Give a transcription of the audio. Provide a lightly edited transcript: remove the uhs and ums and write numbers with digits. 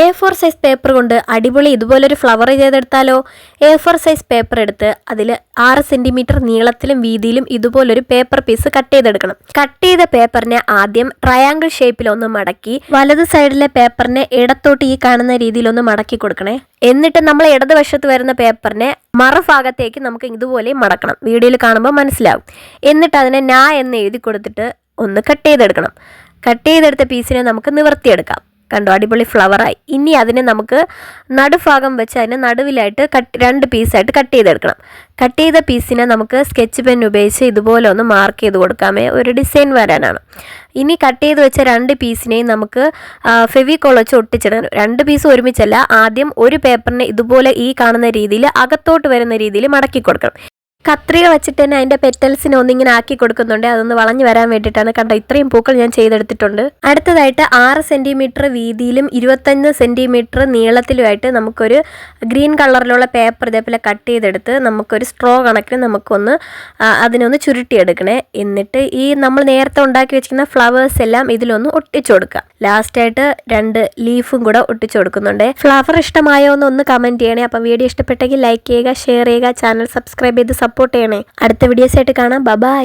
A4 size paper കൊണ്ട് അടിപൊളി ഇതുപോലൊരു ഫ്ലവർ ചെയ്തെടുത്താലോ? A4 സൈസ് പേപ്പർ എടുത്ത് അതിൽ 6 സെന്റിമീറ്റർ നീളത്തിലും വീതിയിലും ഇതുപോലൊരു പേപ്പർ പീസ് കട്ട് ചെയ്തെടുക്കണം. കട്ട് ചെയ്ത പേപ്പറിനെ ആദ്യം ട്രയാങ്കിൾ ഷേപ്പിലൊന്ന് മടക്കി വലത് സൈഡിലെ പേപ്പറിനെ ഇടത്തോട്ട് ഈ കാണുന്ന രീതിയിലൊന്ന് മടക്കി കൊടുക്കണേ. എന്നിട്ട് നമ്മൾ ഇടതുവശത്ത് വരുന്ന പേപ്പറിനെ മറുഭാഗത്തേക്ക് നമുക്ക് ഇതുപോലെ മടക്കണം. വീഡിയോയിൽ കാണുമ്പോൾ മനസ്സിലാവും. എന്നിട്ട് അതിനെ നാ എന്ന് എഴുതി കൊടുത്തിട്ട് ഒന്ന് കട്ട് ചെയ്തെടുക്കണം. കട്ട് ചെയ്തെടുത്ത പീസിനെ നമുക്ക് നിവർത്തിയെടുക്കാം. കണ്ടോ, അടിപൊളി ഫ്ലവറായി. ഇനി അതിനെ നമുക്ക് നടുഭാഗം വെച്ച് അതിനെ നടുവിലായിട്ട് 2 പീസായിട്ട് കട്ട് ചെയ്തെടുക്കണം. കട്ട് ചെയ്ത പീസിനെ നമുക്ക് സ്കെച്ച് പെൻ ഉപയോഗിച്ച് ഇതുപോലെ ഒന്ന് മാർക്ക് ചെയ്ത് കൊടുക്കാമേ, ഒരു ഡിസൈൻ വരാനാണ്. ഇനി കട്ട് ചെയ്ത് വെച്ച 2 പീസിനെയും നമുക്ക് ഫെവിക്കോൾ വെച്ച് ഒട്ടിച്ചിടണം. 2 പീസ് ഒരുമിച്ചല്ല, ആദ്യം ഒരു പേപ്പറിനെ ഇതുപോലെ ഈ കാണുന്ന രീതിയിൽ അകത്തോട്ട് വരുന്ന രീതിയിൽ മടക്കി കൊടുക്കണം. കത്രിക വെച്ചിട്ട് തന്നെ അതിൻ്റെ പെറ്റൽസിനെ ഒന്നിങ്ങനെ ആക്കി കൊടുക്കുന്നുണ്ട്. അതൊന്ന് വളഞ്ഞു വരാൻ വേണ്ടിയിട്ടാണ്. കണ്ടോ, ഇത്രയും പൂക്കൾ ഞാൻ ചെയ്തെടുത്തിട്ടുണ്ട്. അടുത്തതായിട്ട് 6 സെൻറ്റിമീറ്റർ വീതിയിലും 25 സെൻറ്റിമീറ്റർ നീളത്തിലുമായിട്ട് നമുക്കൊരു ഗ്രീൻ കളറിലുള്ള പേപ്പർ ഇതേപോലെ കട്ട് ചെയ്തെടുത്ത് നമുക്കൊരു സ്ട്രോ കണക്കിന് നമുക്കൊന്ന് അതിനൊന്ന് ചുരുട്ടിയെടുക്കണേ. എന്നിട്ട് ഈ നമ്മൾ നേരത്തെ ഉണ്ടാക്കി വെച്ചിരിക്കുന്ന ഫ്ലവേഴ്സ് എല്ലാം ഇതിലൊന്ന് ഒട്ടിച്ചു കൊടുക്കുക. ലാസ്റ്റായിട്ട് 2 ലീഫും കൂടെ ഒട്ടിച്ചു കൊടുക്കുന്നുണ്ട്. ഫ്ലവർ ഇഷ്ടമായോ എന്നൊന്ന് കമൻറ്റ് ചെയ്യണേ. അപ്പോൾ വീഡിയോ ഇഷ്ടപ്പെട്ടെങ്കിൽ ലൈക്ക് ചെയ്യുക, ഷെയർ ചെയ്യുക, ചാനൽ സബ്സ്ക്രൈബ് ചെയ്ത് സപ്പോർട്ട് ചെയ്യണേ. അടുത്ത വീഡിയോസ് ആയിട്ട് കാണാം. ബൈ.